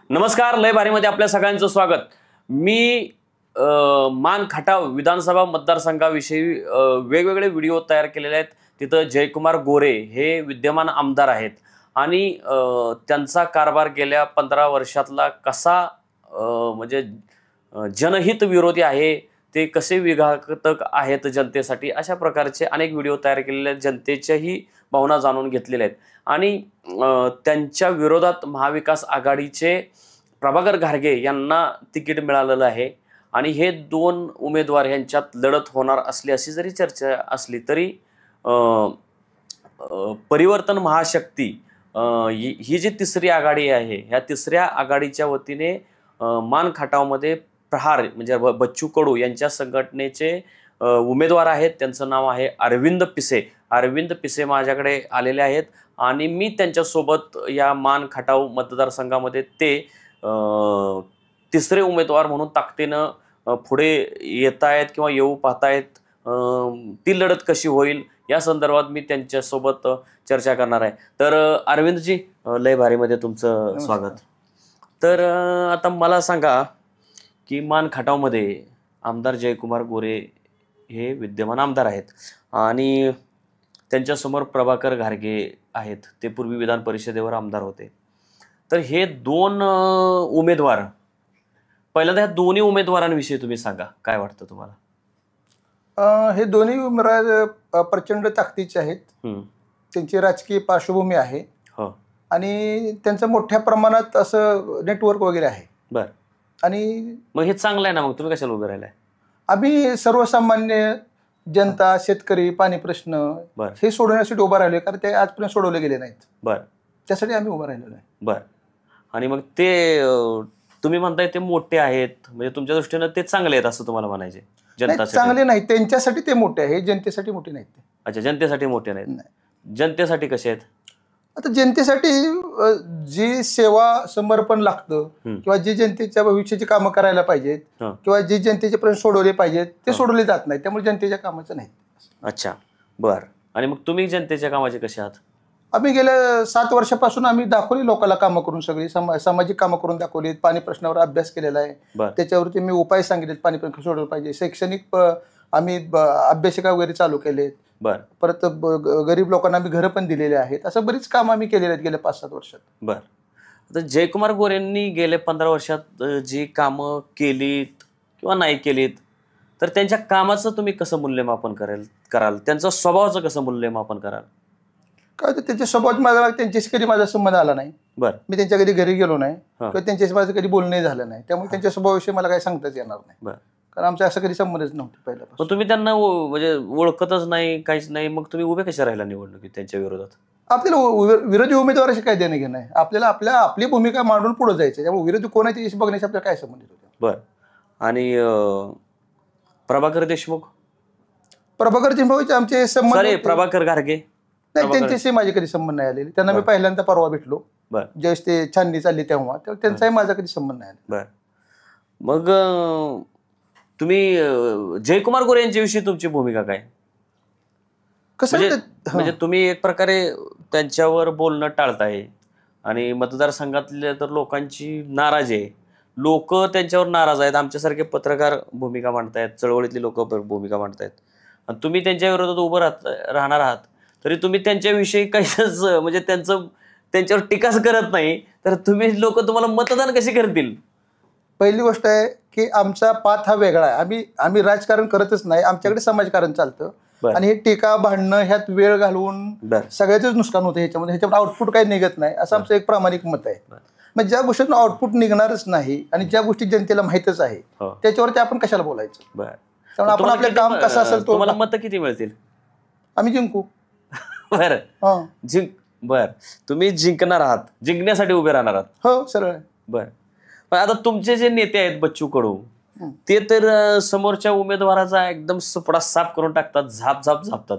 नमस्कार, लय भारीमध्ये आपल्या सगळ्यांचं स्वागत। मी मान खटाव विधानसभा मतदारसंघाविषयी वेगवेगळे व्हिडिओ तयार केलेले आहेत। तिथं जयकुमार गोरे हे विद्यमान आमदार आहेत आणि त्यांचा कारभार गेल्या 15 वर्षातला कसा म्हणजे जनहित विरोधी आहे, ते कसे विघातक आहेत जनतेसाठी, अशा प्रकारचे अनेक व्हिडिओ तयार केलेले आहेत। जनतेच्याही भावना जाणून घेतलेल्या आहेत आणि त्यांच्या विरोधात महाविकास आघाडीचे प्रभाकर घारगे यांना तिकीट मिळालेलं आहे आणि हे दोन उमेदवार यांच्यात लढत होणार असली अशी जरी चर्चा असली तरी परिवर्तन महाशक्ती ही जी तिसरी आघाडी आहे, ह्या तिसऱ्या आघाडीच्या वतीने मान खटावमध्ये प्रहार म्हणजे बच्चू कडू यांच्या संघटनेचे उमेदवार आहेत। त्यांचं नाव आहे अरविंद पिसे। अरविंद पिसे माझ्याकडे आलेले आहेत आणि मी त्यांच्यासोबत या मान खटाव मतदारसंघामध्ये ते तिसरे उमेदवार म्हणून ताकदीनं पुढे येत आहेत किंवा येऊ पाहतायत, ती लढत कशी होईल या संदर्भात मी त्यांच्यासोबत चर्चा करणार आहे। तर अरविंदजी, लय भारीमध्ये तुमचं स्वागत। तर आता मला सांगा की मान खटावमध्ये आमदार जयकुमार गोरे हे विद्यमान आमदार आहेत आणि त्यांच्यासमोर प्रभाकर घारगे आहेत, ते पूर्वी विधान परिषदेवर आमदार होते। तर हे दोन उमेदवार, पहिल्यांदा ह्या दोन्ही उमेदवारांविषयी तुम्ही सांगा, काय वाटतं तुम्हाला? हे दोन्ही उमेदवार प्रचंड ताकदीचे आहेत, त्यांची राजकीय पार्श्वभूमी आहे आणि त्यांचं मोठ्या प्रमाणात असं नेटवर्क वगैरे आहे। बर, आणि मग हे चांगलं आहे ना, मग तुम्ही कशाला उभे राहिलाय? आम्ही सर्वसामान्य जनता, शेतकरी, पाणी प्रश्न हे सोडवण्यासाठी उभा राहिलो, कारण ते आजपर्यंत सोडवले गेले नाहीत। बर, त्यासाठी आम्ही उभा राहिलेलो आहे। बर, आणि मग ते तुम्ही म्हणताय ते मोठे आहेत, म्हणजे तुमच्या दृष्टीनं ते चांगले आहेत असं तुम्हाला म्हणायचे? जनता चांगले नाही, त्यांच्यासाठी ते मोठे आहे, जनतेसाठी मोठे नाहीत ते। अच्छा, जनतेसाठी मोठे नाहीत। जनतेसाठी कसे आहेत? आता जनतेसाठी जी सेवा समर्पण लागतं किंवा जी जनतेच्या भविष्याची कामं करायला पाहिजेत किंवा जे जनतेचे प्रश्न सोडवले पाहिजेत ते सोडवले जात नाही, त्यामुळे जनतेच्या कामाचं नाही। अच्छा, बर, आणि मग तुम्ही जनतेच्या कामाचे कसे आहात? आम्ही गेल्या 7 वर्षापासून आम्ही दाखवली लोकांना कामं करून, सगळी सामाजिक कामं करून दाखवलीत। पाणी प्रश्नावर अभ्यास केलेला आहे, त्याच्यावरती मी उपाय सांगितलेत, पाणी प्रश्न सोडवलं पाहिजे। शैक्षणिक आम्ही अभ्यासिका वगैरे चालू केलेत, परत गरीब लोकांना आम्ही घरं पण दिलेले आहेत। असं बरीच कामं आम्ही केलेली आहेत गेल्या 5-7 वर्षात। बर, आता जयकुमार गोरेंनी गेल्या 15 वर्षात जी कामं केलीत किंवा नाही केलीत, तर त्यांच्या कामाचं तुम्ही कसं मूल्यमापन कराल? त्यांचं स्वभावाचं कसं मूल्यमापन कराल? काय तर त्यांच्या स्वभावात माझा, त्यांच्याशी कधी माझा संबंध आला नाही। बरं, मी त्यांच्या कधी घरी गेलो नाही किंवा त्यांच्याशी माझं कधी बोलणंही झालं नाही, त्यामुळे त्यांच्या स्वभावाविषयी मला काही सांगताच येणार नाही। बरं, कारण आमचा असं कधी संबंधच नव्हता पहिल्यापासून। मग तुम्ही त्यांना म्हणजे ओळखतच नाही, काहीच नाही, मग तुम्ही उभे कशा राहिला निवडणुकीत त्यांच्या विरोधात? आपल्याला विरोधी उमेदवाराशी काय देणं घेणं आहे? आपल्याला आपली भूमिका मांडून पुढे जायचं, त्यामुळे विरोधी कोण आहे त्याच्याशी बघण्याशी आपल्याला काय संबंध होतो? बरं, आणि प्रभाकर देशमुख? प्रभाकर देशमुख आमचे संबंध, प्रभाकर घारगे नाही, त्यांच्याशी माझे कधी संबंध नाही आलेले। त्यांना मी पहिल्यांदा परवा भेटलो, ज्यावेळेस ते छाननी चालली तेव्हा त्यांचाही माझा कधी संबंध नाही आला। बर, मग तुम्ही जयकुमार गोरे यांच्याविषयी तुमची भूमिका काय? कसं म्हणजे तुम्ही एक प्रकारे त्यांच्यावर बोलणं टाळताय आणि मतदारसंघातल्या तर लोकांची नाराजी आहे, लोक त्यांच्यावर नाराज आहेत, आमच्यासारखे पत्रकार भूमिका मांडतायत, चळवळीतली लोक भूमिका मांडतायत, आणि तुम्ही त्यांच्या विरोधात उभं राहणार आहात, तरी तुम्ही त्यांच्याविषयी काहीच म्हणजे त्यांच्यावर टीकाच करत नाही, तर तुम्ही लोक तुम्हाला मतदान कसे करतील? पहिली गोष्ट आहे की आमचा पाथ हा वेगळा आहे, आम्ही राजकारण करतच नाही, आमच्याकडे समाजकारण चालतं आणि हे टीका भांडणं ह्यात वेळ घालवून सगळ्याच नुकसान होतं, ह्याच्यामध्ये आउटपुट काही निघत नाही, असं आमचं एक प्रामाणिक मत आहे। मग ज्या गोष्टीतून आउटपुट निघणारच नाही आणि ज्या गोष्टी जनतेला माहितच आहे त्याच्यावरती आपण कशाला बोलायचं? त्यामुळे आपण आपलं काम कसं असेल, तुम्हाला मत किती मिळतील? आम्ही जिंकू। बरं, बर, तुम्ही जिंकणार आहात, जिंकण्यासाठी उभे राहणार आहात? हो, सरळ आहे। बर, पण आता तुमचे जे नेते आहेत बच्चू कडू, ते तर समोरच्या उमेदवाराचा एकदम सुपडा साफ करून टाकतात, झापतात,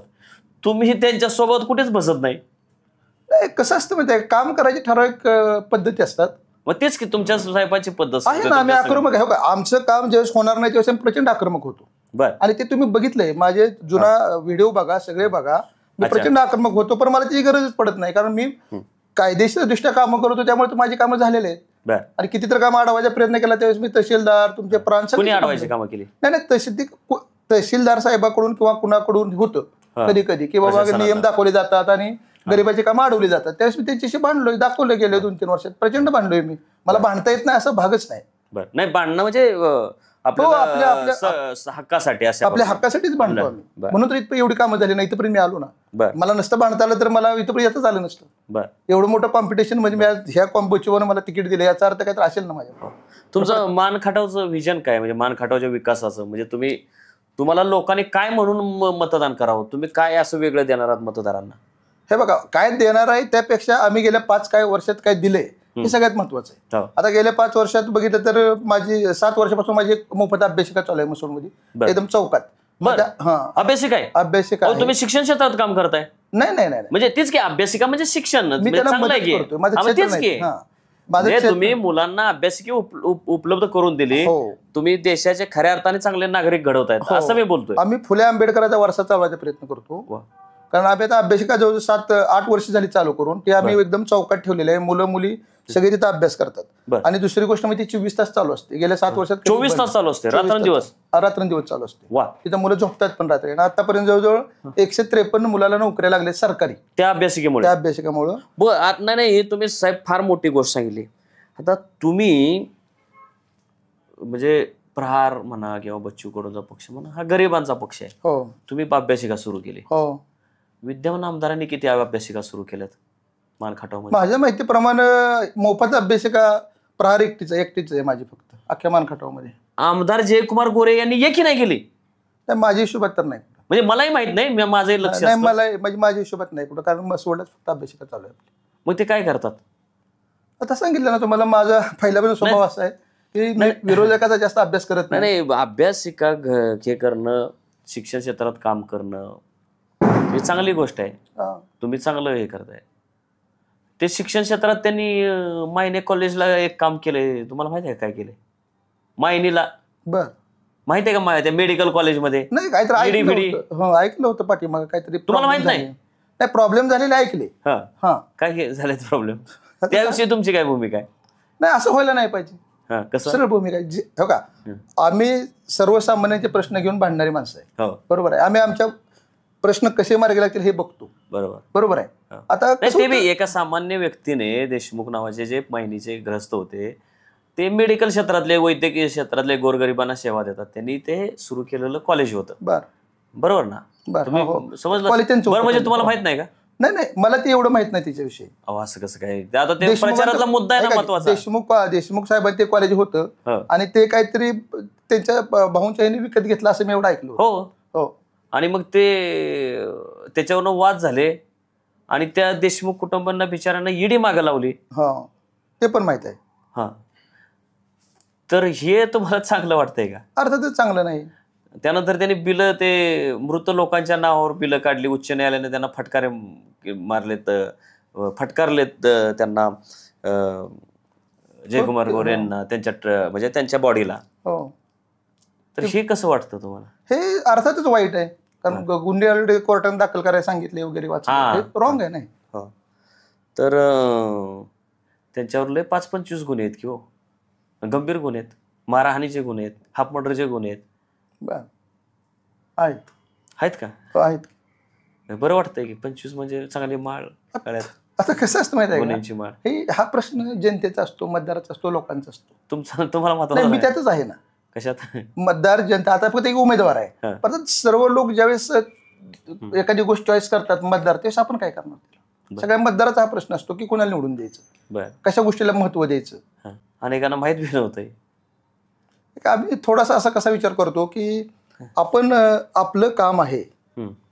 तुम्ही त्यांच्यासोबत कुठेच बसत नाही। कसं असतं माहिती, काम करायची ठराविक पद्धती असतात। मग तेच की तुमच्या साहेबांची पद्धत आहे ना, आम्ही आक्रमक आहे। आमचं काम ज्यावेळेस होणार नाही त्यावेळेस आम्ही प्रचंड आक्रमक होतो। बर, आणि ते तुम्ही बघितलंय, माझे जुना व्हिडिओ बघा, सगळे बघा, मी प्रचंड आक्रमक होतो, पण मला त्याची गरजच पडत नाही, कारण मी कायदेशीर दृष्ट्या कामं करतो, त्यामुळे माझी कामं झालेले आहेत। आणि कितीतरी काम अडवायचा प्रयत्न केला त्यावेळेस मी तहसीलदार तुमचे प्रांत अडवायची कामं केली नाही तहसीलदार साहेबाकडून किंवा कुणाकडून होतं कधी कधी की बाबा नियम दाखवले जातात आणि गरिबाची कामं अडवली जातात त्यावेळेस मी त्यांच्याशी भांडलोय दाखवले गेले 2-3 वर्षात प्रचंड भांडलोय मी मला भांडता येत नाही असं भागच नाही नाही भांडणं म्हणजे आपल्या हक्कासाठी आपल्या हक्कासाठीच भांडलो आम्ही म्हणून तर इथं एवढी कामं झाली नाही इथपर्यंत मी आलो ना मला नसतं भांडता आलं तर मला इथपर्यंत येतच आलं नसतं एवढं मोठं कॉम्पिटिशन म्हणजे ह्या कॉम्पिटिशनवर मला तिकीट दिलं याचा अर्थ काहीतरी असेल ना माझ्या तुमचं मानखटावचं विजन काय म्हणजे मानखटावच्या विकासाचं म्हणजे तुम्हाला लोकांनी काय म्हणून मतदान करावं तुम्ही काय असं वेगळं देणार आहात मतदारांना हे बघा काय देणार आहे त्यापेक्षा आम्ही गेल्या 5 वर्षात काय दिले हे सगळ्यात महत्वाचं आहे आता गेल्या 5 वर्षात बघितलं तर माझी 7 वर्षापासून माझी एक मोफत अभ्यासिका चालू आहे मसूरमध्ये एकदम चौकात अभ्यासिका तुम्ही शिक्षण क्षेत्रात काम करताय नाही म्हणजे तीच की अभ्यासिका म्हणजे शिक्षण तुम्ही मुलांना अभ्यासिका उपलब्ध करून दिली तुम्ही देशाचे खऱ्या अर्थाने चांगले नागरिक घडवतायत असं मी बोलतोय आम्ही फुले आंबेडकरांचा वारसा चालवायचा प्रयत्न करतो कारण आम्ही आता अभ्यासिका जवळ 7-8 वर्ष झाली चालू करून ते आम्ही एकदम चौकात ठेवलेले आहे मुलं मुली सगळे तिथे अभ्यास करतात आणि दुसरी गोष्ट म्हणजे ती 24 तास चालू असते गेल्या 7 वर्षात 24 तास चालू असते रात्रंदिवस चालू असते तिथं मुलं झोपतात पण रात्री आणि आतापर्यंत जवळजवळ 153 मुलाला नोकऱ्या लागल्या सरकारी त्या अभ्यासिकेमुळे नाही हे तुम्ही साहेब फार मोठी गोष्ट सांगितली आता तुम्ही म्हणजे प्रहार म्हणा किंवा बच्चू कडूचा पक्ष म्हणा हा गरिबांचा पक्ष आहे तुम्ही अभ्यासिका सुरू केली विद्यमान आमदारांनी किती अभ्यासिका सुरू केल्यात मानखटावमध्ये माझ्या माहितीप्रमाणे मोफत अभ्यासिका प्रहार एकटीच आहे माझी फक्त अख्ख्या मानखटावमध्ये आमदार जयकुमार गोरे यांनी एकही नाही केली माझ्या हिशोबात तर नाही म्हणजे मलाही माहित नाही माझं लक्ष नाही मला म्हणजे माझ्या हिशोबात नाही कुठं कारण मसवडच फक्त अभ्यासिका चालू आहे मग ते काय करतात आता सांगितलं ना तुम्हाला माझा पहिल्यापासून स्वभाव असा आहे की मी विरोधकाचा जास्त अभ्यास करत नाही अभ्यासिका हे करणं शिक्षण क्षेत्रात काम करणं ही चांगली गोष्ट आहे तुम्ही चांगलं हे करताय ते शिक्षण क्षेत्रात त्यांनी मायने कॉलेजला एक काम केलंय तुम्हाला माहिती आहे काय केलंय मायनीला माहिती आहे का त्या मेडिकल कॉलेजमध्ये नाही काहीतरी ऐकलं होतं पाठीमागं काहीतरी तुम्हाला माहित नाही प्रॉब्लेम झालेले ऐकले काय झाले प्रॉब्लेम त्याविषयी तुमची काय भूमिका आहे नाही असं व्हायला नाही पाहिजे कसं सरळ भूमिका आहे हो का आम्ही सर्वसामान्यांचे प्रश्न घेऊन भांडणारी माणसं आहे बरोबर आहे आम्ही आमच्या प्रश्न कसे मार्गी लागतील हे बघतो बरोबर आहे आता ते बी एका सामान्य व्यक्तीने देशमुख नावाचे जे महिनीचे ग्रस्त होते ते मेडिकल क्षेत्रातले वैद्यकीय क्षेत्रातले गोरगरिबांना सेवा देतात त्यांनी ते सुरू केलेलं कॉलेज होतं बरोबर ना तुम्ही समजलं म्हणजे तुम्हाला माहित नाही का नाही मला ते एवढं माहित नाही त्याच्याविषयी असं कसं काय आता ते प्रचारातला मुद्दा आहे ना महत्वाचा देशमुख साहेबांनी ते कॉलेज होतं आणि ते काहीतरी त्यांच्या भाऊंच्या ह्याने विकत घेतलं असं मी एवढं ऐकलं हो आणि मग ते त्याच्यावरनं वाद झाले आणि त्या देशमुख कुटुंबांना बिचारांना ईडी मागे लावली ते पण माहित आहे तर हे तुम्हाला चांगलं वाटतंय का अर्थातच चांगलं नाही त्यानंतर त्यांनी बिलं ते मृत लोकांच्या नावावर बिलं काढली उच्च न्यायालयाने त्यांना फटकारलेत त्यांना जयकुमार गोरे यांना त्यांच्या म्हणजे त्यांच्या बॉडीला तर हे कसं वाटतं तुम्हाला हे अर्थातच वाईट आहे कारण गुन्हे कोर्टाने दाखल करायला सांगितले वगैरे रॉंग आहे नाही तर त्यांच्यावर लय 5-25 गुन्हे आहेत की हो गंभीर गुन्हे आहेत मारहाणीचे गुन्हे आहेत हाफ मर्डरचे गुन्हे आहेत का बरं वाटतंय की 25 म्हणजे चांगली माळ आता कसं असतं माहिती आहे गुन्ह्यांची माळ हा प्रश्न जनतेचा असतो मतदाराचा असतो लोकांचा असतो तुम्हाला महत्त्वाचं मी त्यातच आहे ना कशात मतदार जनता आता फक्त एक उमेदवार आहे पण सर्व लोक ज्यावेळेस एखादी गोष्ट चॉईस करतात मतदार त्यावेळेस आपण काय करणार सगळ्या मतदाराचा हा प्रश्न असतो की कोणाला निवडून द्यायचं कशा गोष्टीला महत्व द्यायचं अनेकांना माहित बी नव्हतंय आम्ही थोडासा असा कसा विचार करतो की आपण आपलं काम आहे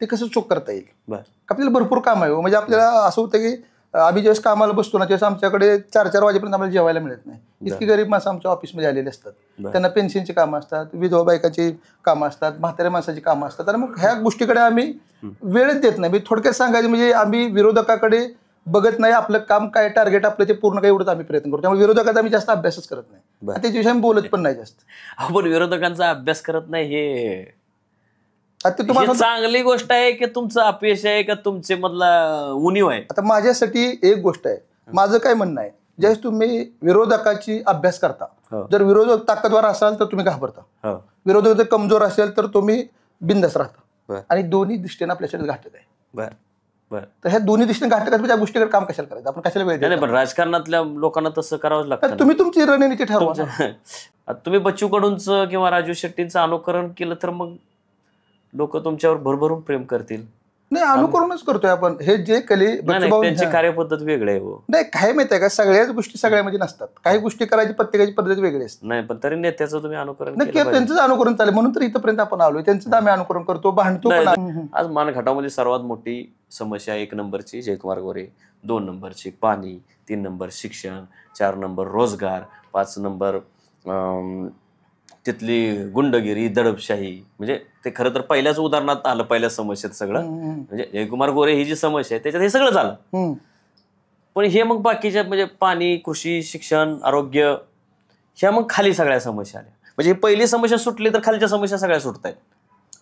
ते कसं चूक करता येईल आपल्याला भरपूर काम आहे म्हणजे आपल्याला असं होतं की आम्ही ज्यावेळेस कामाला बसतो ना त्यावेळेस आमच्याकडे 4-4 वाजेपर्यंत आम्हाला जेवायला मिळत नाही इतकी गरीब माणसं आमच्या ऑफिसमध्ये आलेली असतात त्यांना पेन्शनची कामं असतात विधवा बायकाची कामं असतात म्हाताऱ्या माणसाची कामं असतात आणि मग ह्या गोष्टीकडे आम्ही वेळच देत नाही थोडक्यात सांगायचं म्हणजे आम्ही विरोधकाकडे बघत नाही आपलं काम काय टार्गेट आपलं ते पूर्ण काय एवढंच आम्ही प्रयत्न करतो त्यामुळे विरोधकाचा आम्ही जास्त अभ्यासच करत नाही त्याच्याविषयी आम्ही बोलत पण नाही जास्त आपण विरोधकांचा अभ्यास करत नाही हे चांगली गोष्ट आहे की तुमचं अपयश आहे का तुमचे मधला उणीव आहे आता माझ्यासाठी एक गोष्ट आहे माझं काय म्हणणं आहे ज्यावेळेस तुम्ही विरोधकाची अभ्यास करता, जर विरोधक ताकदवार असाल तर तुम्ही घाबरता, विरोधक जर कमजोर असेल तर तुम्ही बिंदास राहता, आणि दोन्ही दृष्टीने आपल्या शरीरात घातक आहे. तर ह्या दोन्ही दृष्टीने घातक त्या गोष्टीकडे काम कशाला करायचं, आपण कशाला वेळ द्यायचा? पण राजकारणातल्या लोकांना तसं करावंच लागतं. तुम्ही तुमची रणनीती ठरवा. तुम्ही बच्चू कडूंचं किंवा राजू शेट्टींचं अनुकरण केलं तर मग लोक तुमच्यावर भरभरून प्रेम करतील. नाही, अनुकरणच करतोय आपण. हे जे त्यांची कार्यपद्धत वेगळी आहे. नाही, काय माहिती आहे का, सगळ्याच गोष्टी सगळ्यामध्ये नसतात. काही गोष्टी करायची प्रत्येकाची पद्धत वेगळी असते. नाही, पण तरी नेत्याचं तुम्ही अनुकरण नक्की, त्यांचंच अनुकरण चालेल म्हणून तर इथपर्यंत आपण आलोय. त्यांचं आम्ही अनुकरण करतो, भांडतो. आज मानखटावमध्ये सर्वात मोठी समस्या 1 नंबरची जयकुमार गोरे, 2 नंबरची पाणी, 3 नंबर शिक्षण, 4 नंबर रोजगार, 5 नंबर तिथली गुंडगिरी, दडपशाही. म्हणजे ते खरं तर पहिल्याच उदाहरणात आलं, पहिल्या समस्येत सगळं. म्हणजे जयकुमार गोरे ही जी समस्या आहे त्याच्यात हे सगळं झालं. पण हे मग बाकीच्या म्हणजे पाणी, कृषी, शिक्षण, आरोग्य, ह्या मग खाली सगळ्या समस्या आल्या. म्हणजे पहिली समस्या सुटली तर खालच्या समस्या सगळ्या सुटतायत.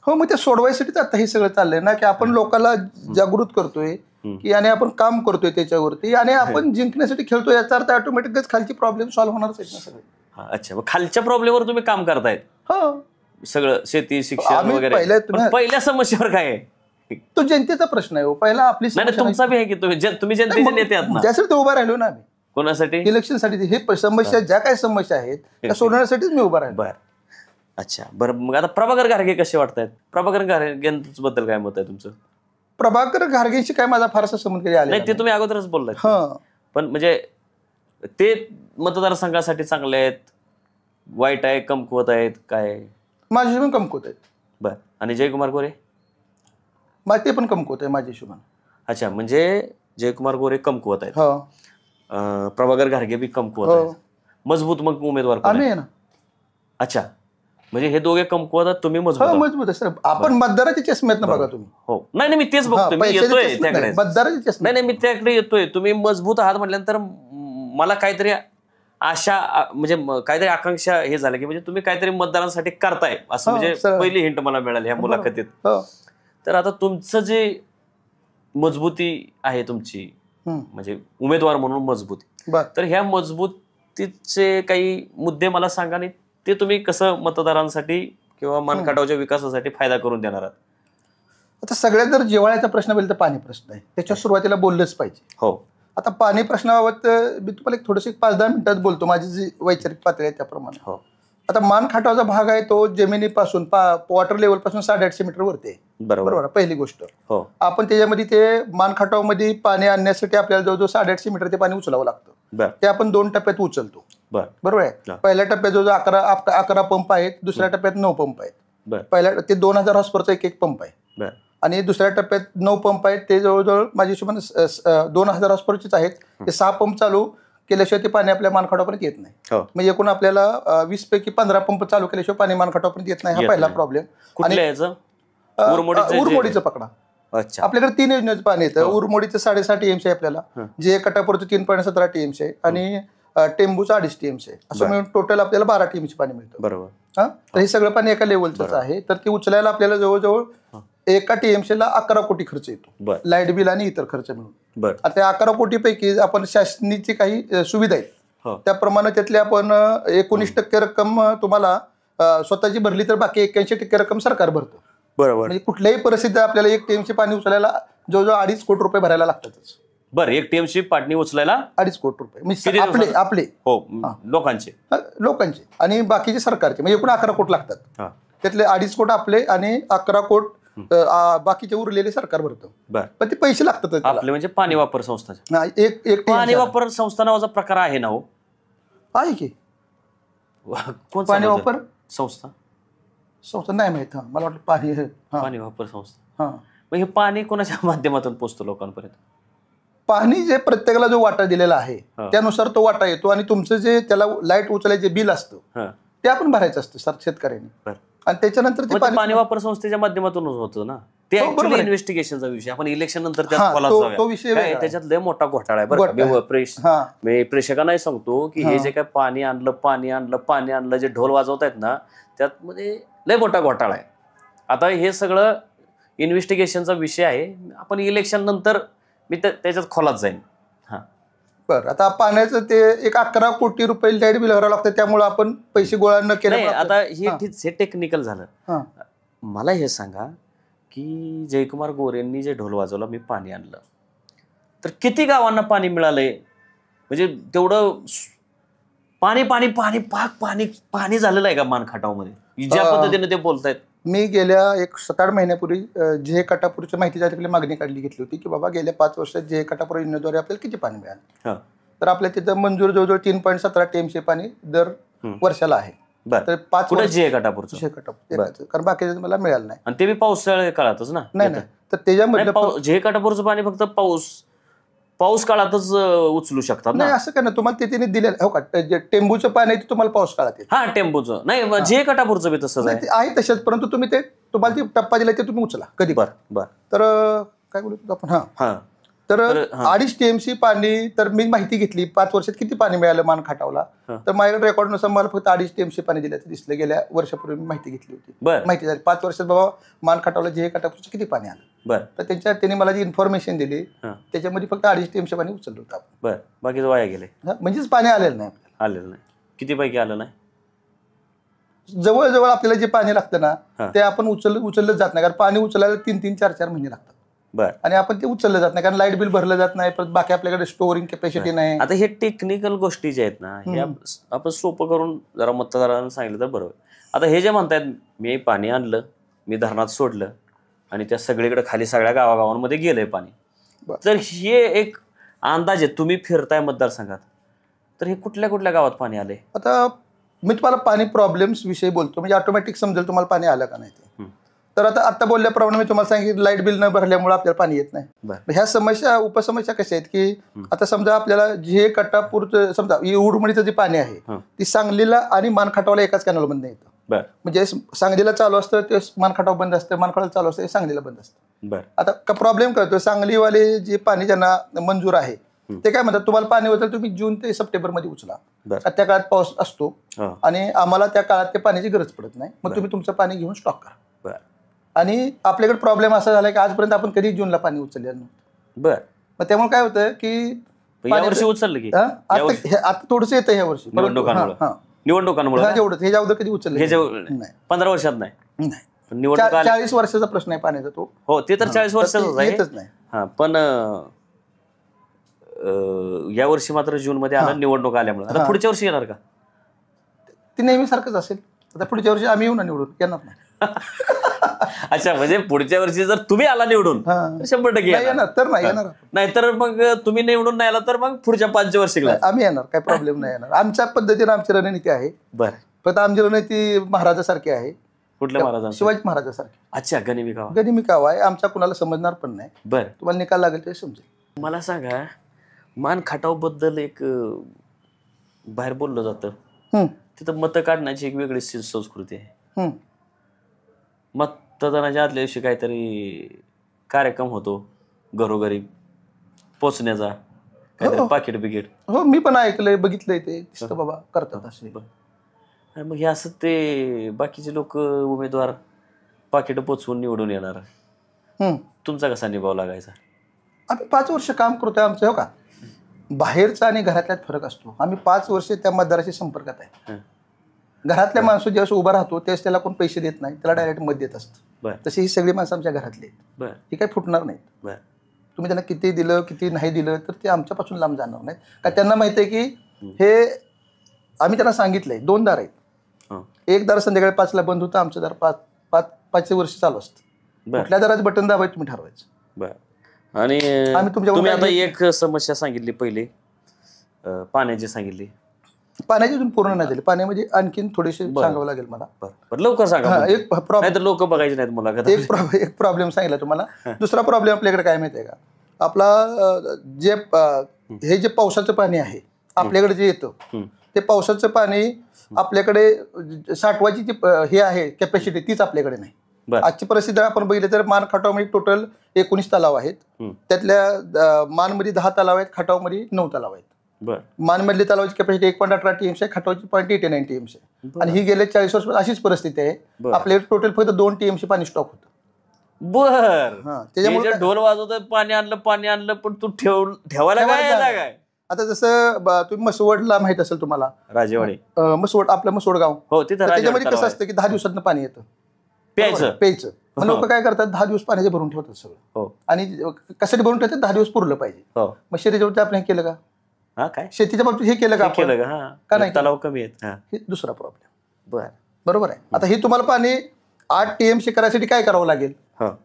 हो, मग ते सोडवायसाठीच आता हे सगळं चाललंय ना, की आपण लोकांना जागृत करतोय की आणि आपण काम करतोय त्याच्यावरती, आणि आपण जिंकण्यासाठी खेळतोय, याचा अर्थ ऑटोमॅटिकच खालची प्रॉब्लेम सॉल्व्ह होणारच आहेत ना सगळे. अच्छा, मग खालच्या प्रॉब्लेमवर तुम्ही काम करतायत. सगळं शेती, शिक्षण वगैरे. पहिल्या समस्येवर काय आहे? तो जनतेचा प्रश्न आहे. पहिला आपली तुमचा बी आहे की तुम्ही जनतेचे नेते आहात ना. त्यासाठी उभा राहिलो ना आम्ही. कोणासाठी? इलेक्शनसाठी. हे समस्या, ज्या काही समस्या आहेत त्या सोडवण्यासाठीच मी उभा राहिलो. अच्छा, बरं. मग आता प्रभाकर घारगे कसे वाटतायत? प्रभाकर घारगेंबद्दल काय मत आहे तुमचं? प्रभाकर घारगेंशी काय माझा फारसा संबंध कधी आला नाही, ते तुम्ही अगोदरच बोललात. पण म्हणजे ते मतदारसंघासाठी चांगले आहेत, वाईट आहे, कमकुवत आहेत, काय? माझ्या हिशोबाने कमकुवत आहेत. बरं. आणि जयकुमार गोरे? ते पण कमकुवत आहे माझ्या हिशोबाने. अच्छा, म्हणजे जयकुमार गोरे कमकुवत आहेत, प्रभाकर घारगे बी कमकुवत आहेत. मजबूत मग उमेदवार आम्ही आहे ना. अच्छा, म्हणजे हे दोघे कमकुवत आहेत, तुम्ही मजबूत. मजबूत आहे सर. आपण मतदाराच्या चष्म्यात बघा तुम्ही. हो, नाही, मी तेच बघतो. मी येतोय त्याकडे, मतदाराच्या चष्म्यात. नाही, मी त्याकडे येतोय. तुम्ही मजबूत आहात म्हटल्यानंतर मला काहीतरी आशा, म्हणजे काहीतरी आकांक्षा हे झालं की म्हणजे तुम्ही काहीतरी मतदारांसाठी करताय असं, म्हणजे पहिली हिंट मला मिळाली ह्या मुलाखतीत. तर आता तुमचं जे मजबूती आहे तुमची, म्हणजे उमेदवार म्हणून मजबूती, तर ह्या मजबूतीचे काही मुद्दे मला सांगा, आणि ते तुम्ही कसं मतदारांसाठी किंवा मानखटावच्या विकासासाठी फायदा करून देणार आहात? आता सगळ्यात जर जिव्हाळ्याचा प्रश्न बोलला तर पाणी प्रश्न आहे, त्याच्या सुरुवातीला बोललंच पाहिजे. हो. आता पाणी प्रश्नाबाबत मी तुम्हाला एक थोडंसं 5-10 मिनिटात बोलतो, माझी जी वैचारिक पातळी आहे त्याप्रमाणे. हो. आता मानखटावचा भाग आहे तो जमिनीपासून वॉटर लेवल पासून 850 मीटर वरती आहे. बरोबर, पहिली गोष्ट. आपण त्याच्यामध्ये ते मानखटावमध्ये पाणी आणण्यासाठी आपल्याला जवळजवळ 850 मीटर ते पाणी उचलावं लागतं. ते आपण 2 टप्प्यात उचलतो. बरोबर आहे. पहिल्या टप्प्यात जवळजवळ 11 पंप आहेत, दुसऱ्या टप्प्यात 9 पंप आहेत. पहिल्या ते 2000 हॉर्सपॉवरचा एक पंप आहे, आणि दुसऱ्या टप्प्यात 9 पंप आहेत. ते जवळजवळ माझ्या हिशोबाने 2000 हॉर्सपॉवरचेच आहेत. ते 6 पंप चालू केल्याशिवाय ते पाणी आपल्या मानखटावपर्यंत येत नाही. म्हणजे एकूण आपल्याला 20 पैकी 15 पंप चालू केल्याशिवाय पाणी मानखटावपर्यंत येत नाही. हा पहिला प्रॉब्लेम. उरमोडीचं पकडा. आपल्याकडे 3 योजनेचं पाणी येतं. उरमोडीचं 6.5 TMC आहे आपल्याला, जे कटापूरचं 3.17 TMC आहे, आणि टेंबूचं 2.5 TMC आहे. असं मिळून टोटल आपल्याला 12 TMC पाणी मिळतं. बरोबर. तर हे सगळं पाणी एका लेवलचंच आहे. तर ते उचलायला आपल्याला जवळजवळ एका TMCला 11 कोटी खर्च येतो, लाईट बिल आणि इतर खर्च मिळून. आता 11 कोटी पैकी आपण शासनाची काही सुविधा आहेत त्याप्रमाणे त्यातले आपण 19% रक्कम तुम्हाला स्वतःची भरली तर बाकी 81% रक्कम सरकार भरतं. बरोबर. म्हणजे कुठल्याही परिस्थितीत आपल्याला 1 TMC पाणी उचलायला जवळजवळ 2.5 कोटी रुपये भरायला लागतातच. बरं, 1 TMC पाणी उचलायला 2.5 कोटी रुपये म्हणजे आपले लोकांचे आणि बाकीचे सरकारचे, म्हणजे एकूण 11 कोटी लागतात. त्यातले 2.5 कोटी आपले आणि 11 कोटी बाकीचे उरलेले सरकार भरतं. पण ते पैसे लागतात आपले, म्हणजे पाणी वापर संस्था. एक पाणी वापर संस्था नावाचा प्रकार आहे ना? हो, आहे की. कोण पाणी वापर संस्था नाही माहित. मला वाटतं पाणी वापर संस्था. मग हे पाणी कोणाच्या माध्यमातून पोहोचतं लोकांपर्यंत? पाणी जे प्रत्येकाला जो वाटा दिलेला आहे त्यानुसार तो वाटा येतो, आणि तुमचं जे त्याला लाईट उचलायचे बिल असतं ते आपण भरायचं असतं शेतकऱ्यांनी. आणि त्याच्यानंतर ते पाणी वापर संस्थेच्या माध्यमातूनच होतं ना. ते ऍक्च्युअली इन्व्हेस्टिगेशनचा विषय. आपण इलेक्शन नंतर त्याच्यात लय मोठा घोटाळा आहे बरं. मी प्रेक्षकांनाही सांगतो की हे जे काय पाणी आणलं जे ढोल वाजवतायत ना, त्यात मध्ये लय मोठा घोटाळा आहे. आता हे सगळं इन्व्हेस्टिगेशनचा विषय आहे. आपण इलेक्शन नंतर मी त्याच्यात खोलात जाईन. बरं, आता पाण्याचं ते एक 11 कोटी रुपये लाईट बिल भरावं लागतं, त्यामुळे आपण पैसे गोळा न केले. आता हे टेक्निकल झालं. मला हे सांगा की जयकुमार गोरेंनी जे ढोल वाजवला, मी पाणी आणलं, तर किती गावांना पाणी मिळालंय? म्हणजे तेवढं पाणी पाणी पाणी पाक पाणी पाणी झालेलं आहे का मानखटावमध्ये, ज्या पद्धतीने ते बोलतायत? मी गेल्या 7-8 महिन्यापूर्वी जे कटापूरची माहिती जाती मागणी घेतली होती की बाबा गेल्या 5 वर्षात जे कटापूर योजनेद्वारे आपल्याला किती पाणी मिळालं. तर आपल्या तिथं मंजूर जवळजवळ 3.17 TMC पाणी दर वर्षाला आहे. तर 5 वर्ष जे कटापूरचं कारण बाकीचं मला मिळालं नाही, आणि ते बी पावसाळ्या काळातच ना. नाही तर त्याच्यामध्ये जे कटापूरचं पाणी फक्त पाऊस काळातच उचलू शकतात. नाही असं काय ना, तुम्हाला ते तिने दिलेलं हो का, जे टेंबूचं पाणी आहे ते तुम्हाला पाऊस काळात येतं. हा, टेंबूचं नाही, जे कटापूरचं बी तसंच आहे तसंच, परंतु तुम्ही ते तुम्हाला ते टप्पा दिला ते तुम्ही उचला कधी. बरं तर काय बोलतो आपण, तर 2.5 TMC पाणी. तर मी माहिती घेतली 5 वर्षात किती पाणी मिळालं मानखटावला, तर माझ्या रेकॉर्डनुसार मला फक्त 2.5 TMC पाणी दिल्याचं दिसलं. गेल्या वर्षापूर्वी मी माहिती घेतली होती, माहिती झाली 5 वर्षात बाबा मानखटावला जे कटापूरचं किती पाणी आलं. तर त्यांनी मला जी इन्फॉर्मेशन दिली त्याच्यामध्ये फक्त 2.5 TMC पाणी उचललं होतं आपण. बाकीचं वाया गेले, म्हणजेच पाणी आलेलं नाही. किती पैकी आलं नाही? जवळजवळ आपल्याला जे पाणी लागतं ना ते आपण उचललं जात नाही, कारण पाणी उचलायला 3-3, 4-4 महिने लागतात. आणि आपण ते उचललं जात नाही, कारण लाईट बिल भरलं जात नाही, परत बाकी आपल्याकडे स्टोअरिंग कॅपॅसिटी नाही. आता हे टेक्निकल गोष्टी ज्या आहेत ना, हे आपण सोपं करून जरा मतदारांना सांगितलं तर बरोबर. आता हे जे म्हणतायत मी पाणी आणलं, मी धरणात सोडलं आणि त्या सगळीकडे खाली सगळ्या गावागावांमध्ये गेलंय पाणी, तर हे एक अंदाज आहे. तुम्ही फिरताय मतदारसंघात, तर हे कुठल्या कुठल्या गावात पाणी आले? आता मी तुम्हाला पाणी प्रॉब्लेम्स विषयी बोलतो, म्हणजे ऑटोमॅटिक समजेल तुम्हाला पाणी आलं का नाही ते. तर आता बोलल्याप्रमाणे मी तुम्हाला सांगितलं लाईट बिल न भरल्यामुळे आपल्याला पाणी येत नाही. ह्या समस्या उपसमस्या कशा आहेत की आता समजा आपल्याला जे कटापूरचं समजा उडमणीचं जे पाणी आहे ती सांगलीला आणि मानखटावला एकाच कॅनलमधून येतं. म्हणजे सांगलीला चालू असतं ते मानखटाव बंद असतं, मानखटाव चालू असतं ते सांगलीला बंद असतं. आता का प्रॉब्लेम करतो, सांगलीवाले जे पाणी ज्यांना मंजूर आहे ते काय म्हणतात, तुम्हाला पाणी होतं तुम्ही जून ते सप्टेंबर मध्ये उचला, त्या काळात पाऊस असतो आणि आम्हाला त्या काळात ते पाण्याची गरज पडत नाही, मग तुम्ही तुमचं पाणी घेऊन स्टॉक करा. आणि आपल्याकडे प्रॉब्लेम असा झाला की आजपर्यंत आपण कधी जूनला पाणी उचललेलं नव्हतं. मग त्यामुळे काय होतं की यावर्षी उचललं की आता थोडंसं येतं ह्या वर्षी निवडणुकांमुळे, जेवढं ह्याच्या अगोदर कधी उचललं नाही. 15 वर्षात नाही. 40 वर्षाचा प्रश्न आहे पाण्याचा तो. हो, ते तर 40 वर्षाचा येतच नाही. पण या वर्षी मात्र जून मध्ये आला, निवडणूक आल्यामुळे. आता पुढच्या वर्षी येणार का? ती नेहमी सारखंच असेल. आता पुढच्या वर्षी आम्ही येऊ ना निवडून, येणार नाही. अच्छा, म्हणजे पुढच्या वर्षी जर तुम्ही आला निवडून 100% येणार, तर नाही येणार. नाहीतर मग तुम्ही निवडून नाही आला तर मग पुढच्या 5 वर्षी आम्ही येणार, काही प्रॉब्लेम नाही येणार. आमच्या पद्धतीने आमची रणनीती आहे. फक्त आमची रणनीती महाराजासारखी आहे. कुठल्या महाराजा? शिवाजी महाराजासारखी. अच्छा, गनिमी कावा आहे. आमच्या कुणाला समजणार पण नाही. तुम्हाला निकाल लागेल ते समजेल. मला सांगा, मानखटाव बद्दल एक बाहेर बोललं जातं, तिथं मतं काढण्याची एक वेगळी संस्कृती आहे. मतदानाच्या आदल्या दिवशी काहीतरी कार्यक्रम होतो, घरोघरी पोचण्याचा, काहीतरी पाकिट बिकिट. हो, मी पण ऐकलंय, बघितलंय ते बाबा करतात असे. मग हे असं ते बाकीचे लोक उमेदवार पाकिट पोचवून निवडून येणार, तुमचा कसा निभाव लागायचा? आम्ही 5 वर्ष काम करतोय. आमचं हो का, बाहेरचा आणि घरातल्यात फरक असतो. आम्ही 5 वर्ष त्या मतदाराशी संपर्कात आहे. घरातल्या माणसं ज्यावेळेस उभा राहतो त्यावेळेस त्याला कोण पैसे देत नाही, त्याला डायरेक्ट मत देत असतं. तशी ही सगळी माणसं आमच्या घरातली आहेत. ही काही फुटणार नाहीत. तुम्ही त्यांना किती दिलं किती नाही दिलं तर ते आमच्यापासून लांब जाणार नाहीत. का त्यांना माहिती आहे की हे आम्ही त्यांना सांगितलंय 2 दार आहेत. एक दार संध्याकाळी 5ला बंद होतं, आमचं दार 5 वर्ष चालू असतं. कुठल्या दाराचं बटन दाबायचं तुम्ही ठरवायचं. आणि तुम्ही आता एक समस्या सांगितली पहिली, पाण्याची सांगितली. पाण्याची अजून पूर्ण नाही झाली. पाण्यामध्ये आणखीन थोडेसे सांगावं लागेल मला. लवकर सांगा, एक प्रॉब्लेम लोक बघायचे नाहीत मुलाखत. एक प्रॉब्लेम सांगितला तुम्हाला. दुसरा प्रॉब्लेम आपल्याकडे काय माहिती आहे का, आपला हे जे पावसाचं पाणी आहे आपल्याकडे जे येतं ते पावसाचं पाणी आपल्याकडे साठवायची जी हे आहे कॅपॅसिटी तीच आपल्याकडे नाही. आजची परिस्थिती आपण बघितली तर मानखटावमध्ये टोटल 19 तलाव आहेत. त्यातल्या मानमध्ये 10 तलाव आहेत, खटावमध्ये 9 तलाव आहेत. मानमधली तलावाची कॅपॅसिटी 1.18 TMC आहे, खटावची 0.89 TMC आहे. आणि ही गेल्या 40 वर्ष अशीच परिस्थिती आहे. आपल्याकडे टोटल फक्त 2 TMC पाणी स्टॉक होतं. त्याच्यामुळे ढोल वाजवत पाणी आणलं पण तू ठेवायला काय? आता जसं तुम्ही मसवडला माहित असेल तुम्हाला, राजेवाडी मसवड, आपलं मसवड गाव, हो तिथं त्याच्यामध्ये कसं असतं की 10 दिवसात पाणी येतं प्यायचं. मग लोक काय करतात, 10 दिवस पाण्याचे भरून ठेवतात सगळं. आणि कशासाठी भरून ठेवतात, 10 दिवस पुरलं पाहिजे. मग शेतीच्या आपण हे केलं का? काय शेतीच्या बाबतीत हे केलं का नाही? तलाव कमी आहेत. हे दुसरा प्रॉब्लेम. बरोबर आहे. आता हे तुम्हाला पाणी 8 TMC करायसाठी काय करावं लागेल?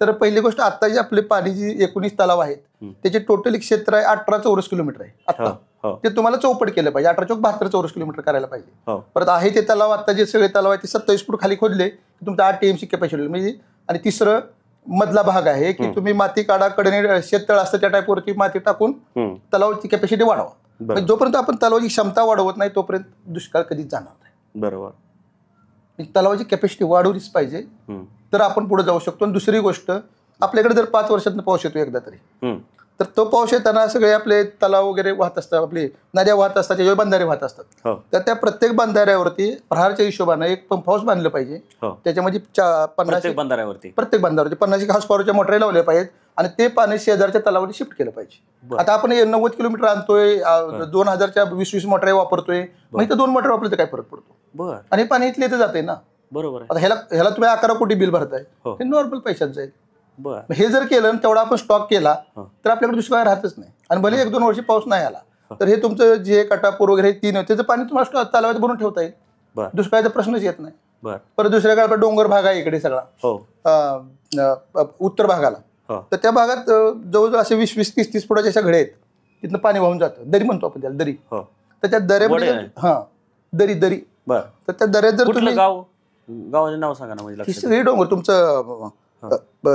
तर पहिली गोष्ट, आता जे आपले पाणी जी 19 तलाव आहेत त्याचे टोटल क्षेत्र आहे 18 चौरस किलोमीटर आहे. आता ते तुम्हाला चौपट केलं पाहिजे, 18 चौक 72 चौरस किलोमीटर करायला पाहिजे. परत आहे ते तलाव, आता जे सगळे तलाव आहेत ते 27 फूट खाली खोदले की तुमचं 8 TMC कॅपॅसिटी म्हणजे. आणि तिसरं मधला भाग आहे की तुम्ही माती काढा, कडे शेततळ असतं त्या टाईपवरती माती टाकून तलावाची कॅपॅसिटी वाढवा. म्हणजे जोपर्यंत आपण तलावाची क्षमता वाढवत नाही तोपर्यंत दुष्काळ कधीच जाणार नाही. बरोबर. तलावाची कॅपॅसिटी वाढवलीच पाहिजे, तर आपण पुढे जाऊ शकतो. आणि दुसरी गोष्ट, आपल्याकडे जर 5 वर्षातून पाऊस येतो एकदा तरी, तर तो पाऊस येताना सगळे आपले तलाव वगैरे वाहत असतात, आपले नद्या वाहत असतात, त्याच्यावर बंधारे वाहत असतात. तर त्या प्रत्येक बंधाऱ्यावरती प्रहारच्या हिशोबाने एक पंप हाऊस बांधलं पाहिजे. त्याच्यामध्ये 50 बंधाऱ्यावरती 50 हॉर्स पॉवरच्या मोटरी लावल्या पाहिजेत आणि ते पाणी शेजारच्या तलावावर शिफ्ट केलं पाहिजे. आता आपण 90 किलोमीटर आणतोय, 2000च्या 20 मोटरी वापरतोय, मग इथं 2 मोटरी वापरले तर काय फरक पडतो? आणि पाणी इथले इथं जाते ना. बरोबर. आता ह्याला तुम्ही 11 कोटी बिल भरताय, हे नॉर्मल पैशात जाईल. हे जर केलं तेवढा आपण स्टॉक केला तर आपल्याकडे दुष्काळ राहतच नाही. आणि भले 1-2 वर्षी पाऊस नाही आला तर हे तुमचं जे कटापूर वगैरे 3 आहे त्याचं पाणी तुम्हाला तलावात भरून ठेवता येईल. दुष्काळाचा प्रश्नच येत नाही. परत दुसऱ्या काळात डोंगर भाग आहे इकडे सगळा, उत्तर भागाला, तर त्या भागात जवळजवळ असे 20-20, 30-30 फुटाचे अशा घडे आहेत, तिथं पाणी वाहून जातं. दरी म्हणतो आपण त्याला, दरी. तर त्या दऱ्यामध्ये दरी तर त्या दऱ्यात जर तुम्ही, गावाचं नाव सांगा ना, म्हणजे सगळे डोंगर तुमचं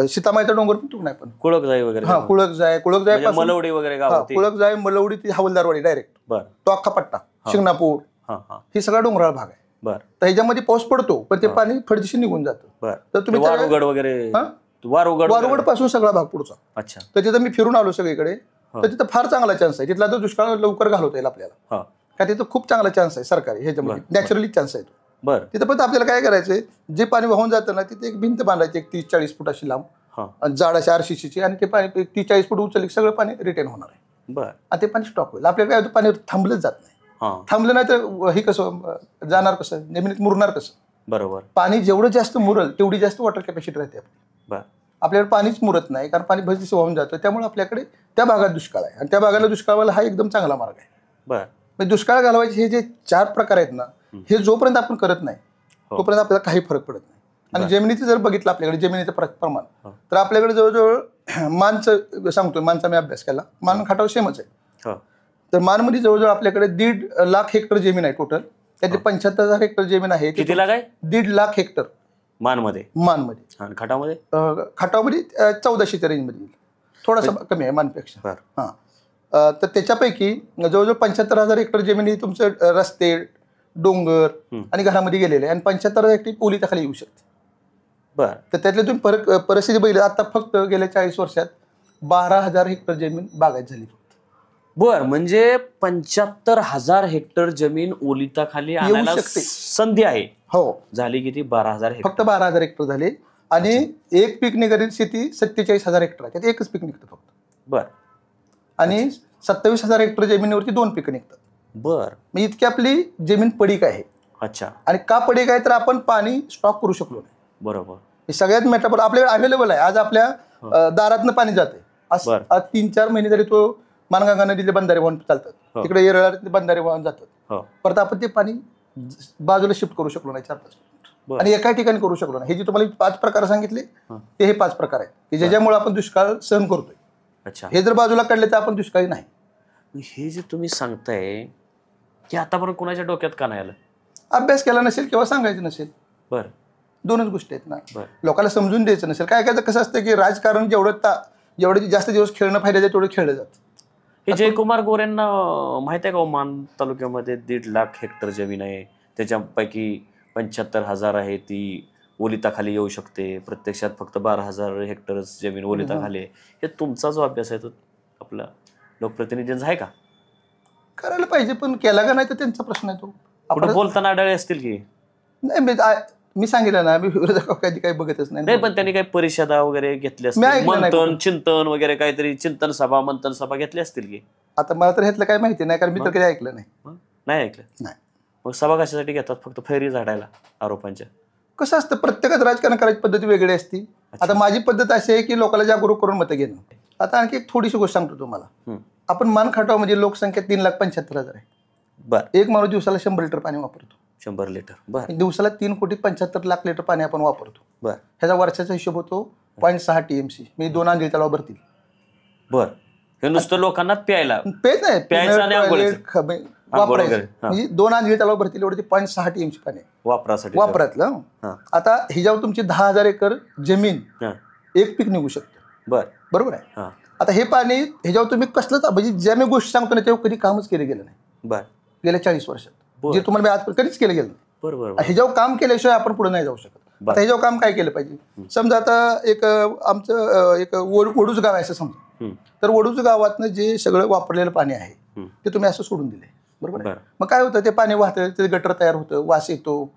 सीतामाईचा डोंगर पण नाही, पण कुळकजाई वगैरे, कुळकजाई मलवडी वगैरे, कुळकजाई मलवडी ती हवालदारवाडी डायरेक्ट तो अख्खा पट्टा, शिंगणापूर, ही सगळा डोंगराळ भाग आहे. तर ह्याच्यामध्ये पाऊस पडतो पण ते पाणी फडदिशी निघून जातं. तर तुम्ही वारुगड वगैरे, वारुगड पासून सगळा भाग पुढचा. अच्छा. तर तिथं मी फिरून आलो सगळीकडे, तर तिथं फार चांगला चान्स आहे. तिथला तो दुष्काळ लवकर घालवता येईल आपल्याला, का तिथं खूप चांगला चान्स आहे सरकारी ह्याच्यामध्ये, नॅचरली चान्स आहे तो. तिथं पण आपल्याला काय करायचंय, जे पाणी वाहून जातं ना तिथे एक भिंत बांधायची, एक 30-40 फूट अशी लांब आणि जाड अशी RCCची, आणि ते पाणी 30-40 फूट उचलले सगळं पाणी रिटर्न होणार आहे. आणि ते पाणी स्टॉक होईल. आपल्याला काय पाणी थांबलंच जात नाही. थांबलं नाही तर हे कसं जाणार, कसं जमिनीत मुरणार कसं? बरोबर. पाणी जेवढं जास्त मुरल तेवढी जास्त वॉटर कॅपॅसिटी राहते आपली. आपल्याकडे पाणीच मुरत नाही कारण पाणी भरतीच वाहून जातं. त्यामुळे आपल्याकडे त्या भागात दुष्काळ आहे आणि त्या भागाला दुष्काळाला हा एकदम चांगला मार्ग आहे. दुष्काळ घालवायचे हे जे 4 प्रकार आहेत ना, हे जोपर्यंत आपण करत नाही तोपर्यंत आपल्याला काही फरक पडत नाही. आणि जमिनीचं जर बघितलं आपल्याकडे, जमिनीचं प्रमाण, तर आपल्याकडे जवळजवळ मानचं सांगतोय, मानचा मी अभ्यास केला, मान खाटाव सेमच आहे. तर मानमध्ये जवळजवळ आपल्याकडे 1.5 लाख हेक्टर जमीन आहे टोटल. त्यातली 75,000 हेक्टर जमीन आहे. कितीला काय? 1.5 लाख हेक्टर मानमध्ये. खटावमध्ये 1400च्या रेंजमध्ये, थोडासा कमी आहे मानपेक्षा. तर त्याच्यापैकी जवळजवळ 75,000 हेक्टर जमीन ही तुमचं रस्ते, डोंगर आणि घरामध्ये गेलेले आहे, आणि 75,000 हेक्टर ओलिताखाली येऊ शकते. तर त्यातले तुम्ही परिस्थिती बघितली, आता फक्त गेल्या 40 वर्षात 12,000 हेक्टर जमीन बागायत झाली. म्हणजे 75,000 हेक्टर जमीन ओलिताखाली आणायला संधी आहे. हो, झाली किती? 12,000 हेक्टर. फक्त 12,000 हेक्टर झाले. आणि एक पीक निगडित शेती 47,000 हेक्टर आहे, त्यात एकच पीक निघतं फक्त. आणि 27,000 हेक्टर जमिनीवरती 2 पिकं निघतात. मग इतकी आपली जमीन पडीक आहे. अच्छा. आणि का पडीक आहे तर आपण पाणी स्टॉक करू शकलो नाही. बरोबर. हे सगळ्यात मेटाबॉल आपल्याकडे अवेलेबल आहे. आज आपल्या दारातनं पाणी जाते. आज 3-4 महिने तरी तो मानगंगा नदीचे बंधारे वाहून चालतात, तिकडे येरळातले बंधारे वाहून जातात. परत आपण ते पाणी बाजूला शिफ्ट करू शकलो नाही 4-5 आणि एका ठिकाणी करू शकलो नाही. हे जे तुम्हाला 5 प्रकार सांगितले ते हे 5 प्रकार आहेत की ज्याच्यामुळे आपण दुष्काळ सहन करतोय. अच्छा. हे जर बाजूला काढले तर आपण दुष्काळी नाही. हे जे तुम्ही सांगताय की आतापर्यंत कोणाच्या डोक्यात का नाही आलं? अभ्यास केला नसेल किंवा सांगायचं नसेल. 2च गोष्टी आहेत ना. लोकांना समजून द्यायचं नसेल. काय कसं असतं की राजकारण जेवढे जास्त दिवस खेळणं फायद्याचं तेवढं खेळलं जातं. हे जयकुमार गोरेंना माहित आहे का, मान तालुक्यामध्ये 1.5 लाख हेक्टर जमीन आहे, त्याच्यापैकी 75,000 आहे ती ओलिताखाली येऊ शकते, प्रत्यक्षात फक्त 12,000 हेक्टर जमीन ओलिताखाली आहे. हे तुमचा जो अभ्यास आहे तो आपला लोकप्रतिनिधींचा आहे का? करायला पाहिजे, पण केला का नाही तर त्यांचा प्रश्न आहे तो. आपण बोलताना आढळले असतील की नाही. मी सांगितलं ना, मी विरोधक काही बघतच नाही. पण त्यांनी काही परिषदा वगैरे घेतल्या असतील, चिंतन वगैरे काहीतरी चिंतन सभा, मंथन सभा घेतली असतील की? आता मला तर ह्यातलं काय माहिती नाही, कारण मी तर कधी ऐकलं नाही. नाही ऐकलं? नाही. मग सभा कशासाठी घेतात? फक्त फैरी झाडायला आरोपांच्या? कसं असतं, प्रत्येकात राजकारण करायची पद्धती वेगळी असते. आता माझी पद्धत अशी आहे की लोकांना जागरूक करून मतं घेणं. आता आणखी एक थोडीशी गोष्ट सांगतो तुम्हाला. आपण मान खटाव म्हणजे लोकसंख्या 3,75,000 आहे. बरं. एक माणूस दिवसाला 100 लिटर पाणी वापरतो. 100 लिटर. बरं. दिवसाला 3,75,00,000 लिटर पाणी आपण वापरतो. बरं. ह्याचा वर्षाचा हिशोब होतो 0.6 TMC. मी 2 अंजली तलाव भरतील. बरं. हे नुसतं लोकांना प्यायला? पेज नाही, प्यायचं आणि आंघोळीचं. वापरायचं. म्हणजे 2 अंजली तलाव भरतील एवढे 0.6 TMC पाणी वापरासाठी वापरातलं. आता हिच्यावर तुमची 10,000 एकर जमीन एक पीक निघू शकतं. बरोबर आहे. आता हे पाणी ह्याच्यावर तुम्ही कसलंच, म्हणजे ज्या मी गोष्टी सांगतो ना त्यावर कधी कामच केलं गेलं नाही गेल्या 40 वर्षात. जे तुम्हाला मी आज कधीच केलं गेलं नाही. बरोबर. ह्याच्यावर काम केल्याशिवाय आपण पुढे नाही जाऊ शकत. आता ह्याच्यावर काम काय केलं पाहिजे? समजा आता एक आमचं एक वडूज गाव आहे असं समजा. तर वडूज गावातनं जे सगळं वापरलेलं पाणी आहे ते तुम्ही असं सोडून दिले. बरोबर आहे. मग काय होतं, ते पाणी वाहतं, ते गटर तयार होतं, वास येतो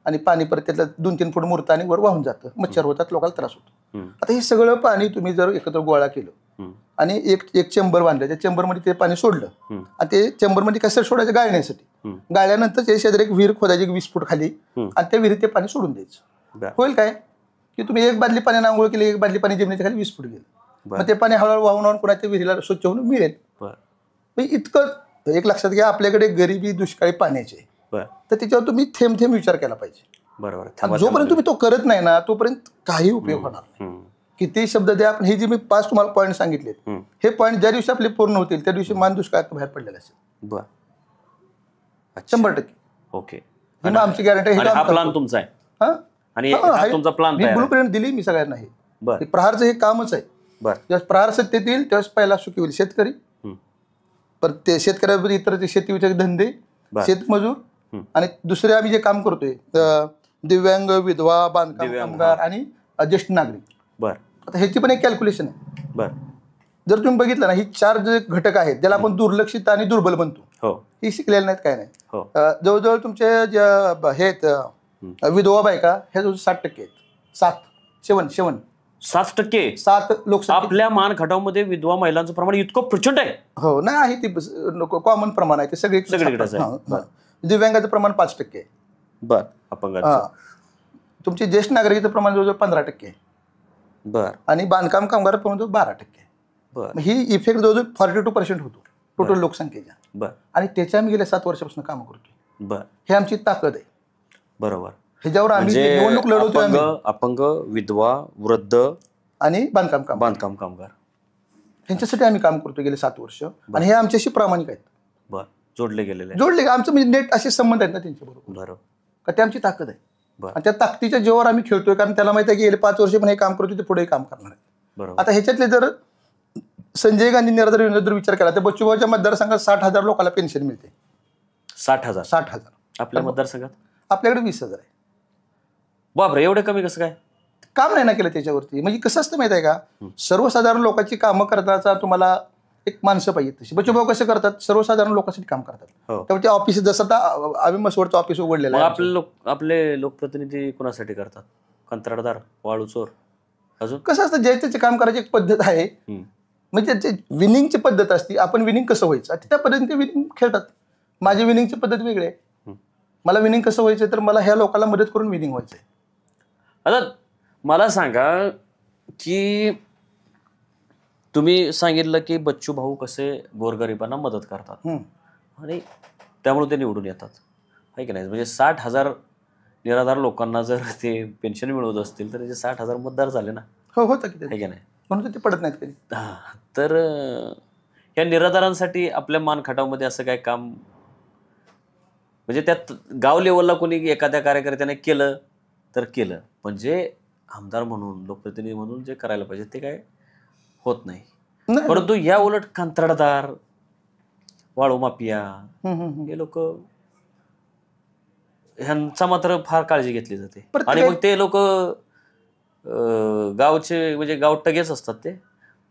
आणि पाणी परत त्यातलं 2-3 फूट मुरतं आणि वर वाहून जातं, मच्छर होतात, लोकांना त्रास होतो. आता हे सगळं पाणी तुम्ही जर एकत्र गोळा केलं आणि एक चेंबर बांधलं, त्या चेंबरमध्ये ते पाणी सोडलं आणि ते चेंबरमध्ये कसं सोडायचं? गाळण्यासाठी. गाळल्यानंतर ते शेजारी एक विहीर खोदायची 20 फूट खाली आणि त्या विहिरीत ते पाणी सोडून द्यायचं. होईल काय की तुम्ही एक बादली पाण्याने आंघोळ केली, एक बादली पाणी जमिनीच्या खाली 20 फूट गेलं, मग ते पाणी हळूहळू वाहून कुणाच्या विहिरीला स्वच्छ होऊन मिळेल. इतकं एक लक्षात घ्या, आपल्याकडे गरिबी दुष्काळी पाण्याची, तर त्याच्यावर तुम्ही थेंब थेंब विचार केला पाहिजे. बरोबर. जोपर्यंत तुम्ही तो करत नाही ना तोपर्यंत काही उपयोग होणार नाही. किती शब्द द्या, आपण हे जे मी 5 तुम्हाला पॉईंट सांगितले, हे पॉईंट ज्या दिवशी आपले पूर्ण होतील त्या दिवशी मान दुष्काळात बाहेर पडलेला असेल. 100%. ओके. आमची गॅरंटी. हा प्लॅन तुमचा आहे आणि तुमचा प्लॅन ब्लू प्रिंट दिली मी सगळ्यांना. हे प्रहारचं हे कामच आहे. जेव्हा प्रहार सत्तेत येईल तेव्हाच पहिला सुखी होईल शेतकरी, पण ते शेतकऱ्याबरोबर इतर शेतीविषयक धंदे, शेतमजूर आणि दुसरे आम्ही जे काम करतोय दिव्यांग, विधवा, बांधकाम कामगार आणि ज्येष्ठ नागरिक. आता ह्याची पण एक कॅल्क्युलेशन आहे. जर तुम्ही बघितलं ना, ही 4 जे घटक आहेत ज्याला आपण दुर्लक्षित आणि दुर्बल म्हणतो, ही शिकलेले नाहीत, काय नाही. जवळजवळ तुमचे ज्या हे आहेत विधवा बायका ह्या जवळ 60% आहेत. 7% लोकसंख्या आपल्या मान खटावमध्ये विधवा महिलांचं प्रमाण इतकं प्रचंड आहे. हो, नाही आहे ती कॉमन प्रमाण आहे, ते सगळीकडे. दिव्यांगाचं प्रमाण 5% आहे. अपंगाचं. तुमचे ज्येष्ठ नागरिकाचं प्रमाण जवळजवळ 15% आहे. आणि बांधकाम कामगार प्रमाण 12% आहे. ही इफेक्ट जवळजवळ 42% होतो टोटल लोकसंख्येच्या. आणि त्याच्या आम्ही गेल्या 7 वर्षापासून काम करतोय. हे आमची ताकद आहे. बरोबर. ह्याच्यावर आम्ही निवडणूक लढवतोय. अपंग, विधवा, वृद्ध आणि बांधकाम कामगार ह्यांच्यासाठी आम्ही काम करतो गेले 7 वर्ष. आणि हे आमच्याशी प्रामाणिक आहेत. जोडले गेलेले आमचं म्हणजे नेट असे संबंध आहेत ना त्यांच्याबरोबर. का ते आमची ताकद आहे. आणि त्या ताकदीच्या जोरावर आम्ही खेळतोय, कारण त्याला माहिती आहे की गेले 5 वर्ष पण हे काम करतोय, ते पुढे काम करणार आहे. आता ह्याच्यातले जर संजय गांधी निराधार योजनेचा जर विचार केला तर बच्चूभाऊच्या मतदारसंघात 60,000 लोकांना पेन्शन मिळते. 60,000. आपल्या मतदारसंघात आपल्याकडे 20,000 आहे. बापरे, एवढे कमी कसं काय? काम नाही ना केलं त्याच्यावरती. म्हणजे कसं असतं माहिती आहे का, सर्वसाधारण लोकांची कामं करण्याचा तुम्हाला एक माणसं पाहिजे तशी. बच्चूभाऊ कसं करतात, सर्वसाधारण लोकांसाठी काम करतात. त्यामुळे ते ऑफिस जसं आता आम्ही मसवडचं ऑफिस उघडलेलं आहे. आपले लोकप्रतिनिधी कोणासाठी करतात? कंत्राटदार, वाळू चोर, अजून कसं असतं, जे त्याचे काम करायची एक पद्धत आहे. म्हणजे त्याची विनिंगची पद्धत असते. आपण विनिंग कसं व्हायचं त्या पद्धतीने ते विनिंग खेळतात. माझी विनिंगची पद्धत वेगळी आहे. मला विनिंग कसं व्हायचं, तर मला ह्या लोकांना मदत करून विनिंग व्हायचंय. आता मला सांगा की तुम्ही सांगितलं की बच्चू भाऊ कसे गोरगरिबांना मदत करतात आणि त्यामुळे ते निवडून येतात, आहे की नाही? म्हणजे 60,000 निराधार लोकांना जर ते पेन्शन मिळवत असतील तर त्याचे 60,000 मतदार झाले ना. हो, होतं की, आहे की नाही? म्हणून ते पडत नाहीत कधी. तर ह्या निराधारांसाठी आपल्या मान खटावमध्ये असं काय काम, म्हणजे त्यात गाव लेवलला कोणी एखाद्या कार्यकर्त्याने केलं तर केलं, पण जे आमदार म्हणून, लोकप्रतिनिधी म्हणून जे करायला पाहिजे ते काय होत नाही. परंतु या उलट कंत्राटदार, वाळू माफिया हे लोक, ह्यांचा मात्र फार काळजी घेतली जाते. आणि मग ते लोक गावचे म्हणजे गावटगेच असतात ते.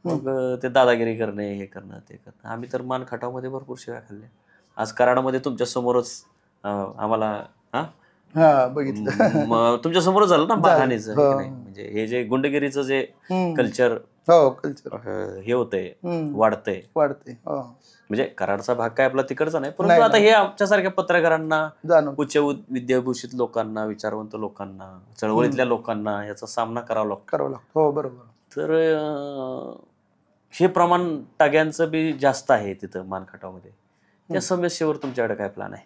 मग ते दादागिरी करणे, हे करणं, ते करणं. आम्ही तर मान खटावमध्ये भरपूर शिव्या खाल्ल्या. आज कराडामध्ये तुमच्या समोरच आम्हाला बघितलं, तुमच्या समोरच झालं ना मारहाणीचं. म्हणजे हे जे गुंडगिरीचं जे कल्चर हो कल्चर हे होतंय, वाढतंय. म्हणजे कराडचा भाग काय आपला तिकडचा नाही, परंतु आता हे आमच्यासारख्या पत्रकारांना, उच्च विद्याभूषित लोकांना, विचारवंत लोकांना, चळवळीतल्या लोकांना याचा सामना करावा लागतो. हो बरोबर. तर हे प्रमाण टाग्यांचं बी जास्त आहे तिथं मानखटावमध्ये. त्या समस्येवर तुमच्याकडे काय प्लॅन आहे?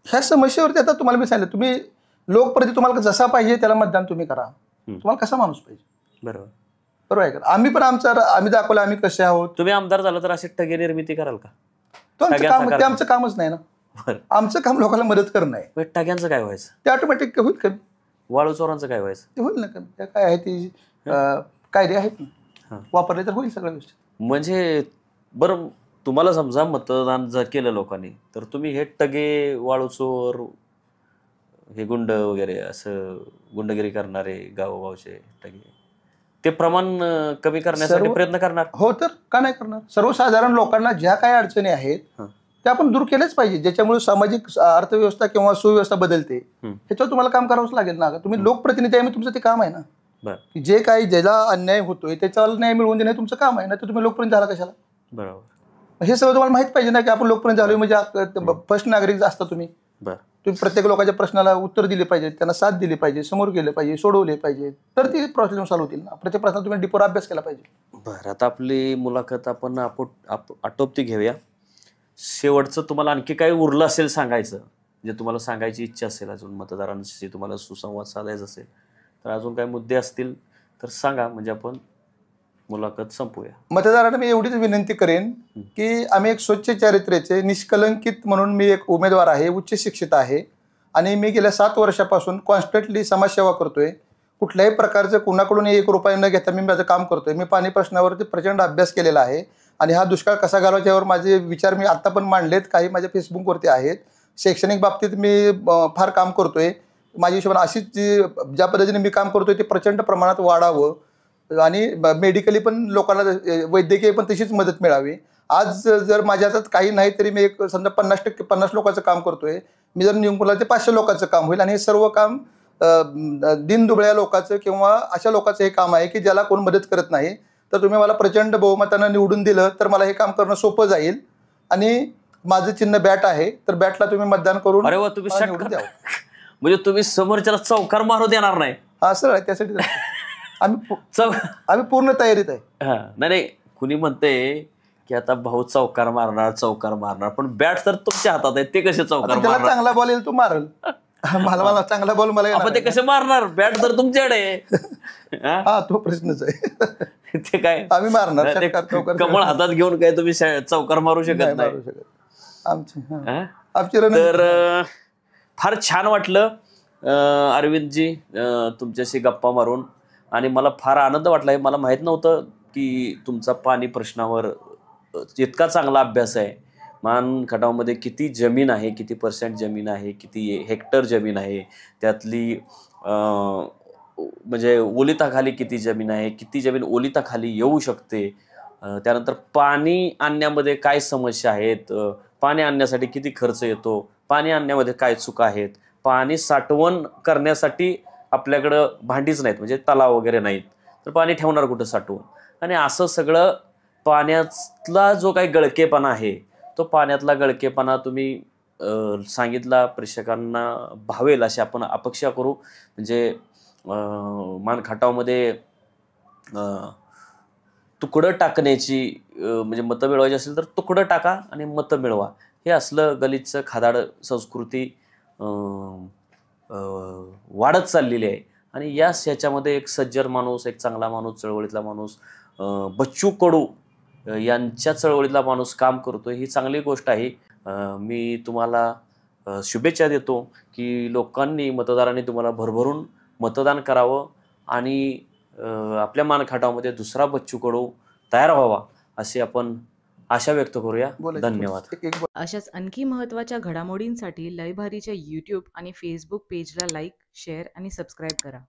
ह्या समस्येवरती आता तुम्हाला मी सांगितलं, तुम्ही लोकप्रतिनिधी तुम्हाला जसा पाहिजे त्याला मतदान तुम्ही करा. तुम्हाला कसा माणूस पाहिजे. बरोबर आहे का? आम्ही पण आम्ही दाखवलं आम्ही कसे आहोत. तुम्ही आमदार झालं तर अशी टगे निर्मिती कराल का? ते आमचं कामच नाही ना. आमचं काम लोकांना मदत करणं आहे. टग्यांचं काय व्हायचं? ते ऑटोमॅटिक होईल कमी. वाळू चोरांचं काय व्हायचं? ते होईल ना कमी. काय आहे ती कायदे आहेत ना, वापरले तर होईल सगळ्या गोष्टी. म्हणजे बरं, तुम्हाला समजा मतदान जर केलं लोकांनी, तर तुम्ही हे टगे, वाळू चोर, हे गुंड वगैरे असं गुंडगिरी करणारे गावोगावचे टगे, ते प्रमाण कमी करण्यासाठी प्रयत्न करणार? हो, तर का नाही करणार. सर्वसाधारण लोकांना ज्या काही अडचणी आहेत त्या आपण दूर केल्याच पाहिजे, ज्याच्यामुळे सामाजिक अर्थव्यवस्था किंवा सुव्यवस्था बदलते. ह्याच्यावर तुम्हाला काम करावंच लागेल ना. तुम्ही लोकप्रतिनिधी आहे, तुमचं ते काम आहे ना. जे काही ज्याला अन्याय होतोय त्याच्यावर न्याय मिळवून देणे तुमचं काम आहे ना. तर तुम्ही लोकप्रतिनिधी झाला कशाला? बरोबर. हे सगळं तुम्हाला माहित पाहिजे ना की आपण लोकप्रतिनिधी झालोय म्हणजे फर्स्ट नागरिक असता तुम्ही. तुम्ही प्रत्येक लोकांच्या प्रश्नाला उत्तर दिले पाहिजे, त्यांना साथ दिली पाहिजे, समोर गेले पाहिजे, सोडवले पाहिजे, तर ती प्रॉब्लेम सॉल्व्ह होतील ना. प्रत्येक प्रश्नात तुम्ही डिपोर अभ्यास केला पाहिजे. बरं, आता आपली मुलाखत आपण आटोपती घेऊया. शेवटचं तुम्हाला आणखी काही उरलं असेल सांगायचं, जे तुम्हाला सांगायची इच्छा असेल, अजून मतदारांशी तुम्हाला सुसंवाद साधायचा असेल तर अजून काही मुद्दे असतील तर सांगा, म्हणजे आपण मुलाखत संपूया. मतदारांना मी एवढीच विनंती करेन की आम्ही एक स्वच्छ चारित्र्याचे निष्कलंकित म्हणून मी एक उमेदवार आहे, उच्च शिक्षित आहे आणि मी गेल्या 7 वर्षापासून कॉन्स्टंटली समाजसेवा करतोय. कुठल्याही प्रकारचं कुणाकडून 1 रुपया न घेता मी माझं काम करतोय. मी पाणी प्रश्नावरती प्रचंड अभ्यास केलेला आहे आणि हा दुष्काळ कसा घालवायचा यावर माझे विचार मी आता पण मांडलेत, काही माझ्या फेसबुकवरती आहेत. शैक्षणिक बाबतीत मी फार काम करतोय. माझ्या हिशोबाने अशीच ज्या पद्धतीने मी काम करतोय ते प्रचंड प्रमाणात वाढावं आणि मेडिकली पण लोकांना, वैद्यकीय पण तशीच मदत मिळावी. आज जर माझ्या हातात काही नाही तरी मी एक समजा 50 लोकांचं काम करतोय. मी जर नियुक्त केलं ते 500 लोकांचं काम होईल आणि हे सर्व काम दिनदुबळ्या लोकांचं किंवा अशा लोकांचं हे काम आहे की ज्याला कोण मदत करत नाही. तर तुम्ही मला प्रचंड बहुमतानं निवडून दिलं तर मला हे काम करणं सोपं जाईल आणि माझं चिन्ह बॅट आहे, तर बॅटला तुम्ही मतदान करून निवडून द्यावं. म्हणजे तुम्ही समोरच्याला चौकार मारू देणार नाही? हा सर, त्यासाठी आम्ही पूर्ण तयारीत आहे. नाही, कुणी म्हणते की आता भाऊ चौकार मारणार, पण बॅट तर तुमच्या हातात आहे, ते कसे चौकार मारणार? चांगला बॉल येईल तो मारल. मला चांगला बॉल मला ते कसे मारणार? बॅट तर तुमच्याकडे आहे. हा, तो प्रश्नच आहे. ते काय आम्ही मारणार? कमळ हातात घेऊन काय तुम्ही चौकार मारू शकत नाही? तर फार छान वाटलं अरविंदजी तुमच्याशी गप्पा मारून आणि मला फार आनंद वाटला. मला माहित नव्हतं की तुमचा पाणी प्रश्नावर इतका चांगला अभ्यास आहे. मानखटावमध्ये किती जमीन आहे, किती % जमीन आहे, किती हेक्टर जमीन आहे, त्यातली म्हणजे ओलिताखाली किती जमीन आहे, किती जमीन ओलिताखाली येऊ शकते, त्यानंतर पाणी आणण्यामध्ये काय समस्या आहेत, पाणी आणण्यासाठी किती खर्च येतो, पाणी आणण्यामध्ये काय चुका आहेत, पाणी साठवण करण्यासाठी आपल्याकडं भांडीच नाहीत, म्हणजे तलाव वगैरे नाहीत, तर पाणी ठेवणार कुठं साठवून. आणि असं सगळं पाण्यातला जो काही गळकेपणा आहे तो पाण्यातला गळकेपणा तुम्ही सांगितला, प्रेक्षकांना भावेल अशी आपण अपेक्षा करू. म्हणजे मानखटावमध्ये तुकडं टाकण्याची म्हणजे मतं मिळवायची असेल तर तुकडं टाका आणि मतं मिळवा, हे असलं गलिच्छ खादाड संस्कृती वाढत चाललेली आहे. आणि याच्यामध्ये एक सज्जन माणूस, एक चांगला माणूस, चळवळीतला माणूस, बच्चू कडू यांच्या चळवळीतला माणूस काम करतोय, ही चांगली गोष्ट आहे. मी तुम्हाला शुभेच्छा देतो की लोकांनी, मतदारांनी तुम्हाला भरभरून मतदान करावं आणि आपल्या मानखटावमध्ये दुसरा बच्चू कडू तयार व्हावा अशी आपण आशा व्यक्त करूया. धन्यवाद. अशाच आणखी महत्त्वाच्या घडामोडींसाठी लयभारीच्या YouTube आणि Facebook पेजला लाईक, शेअर आणि सबस्क्राईब करा.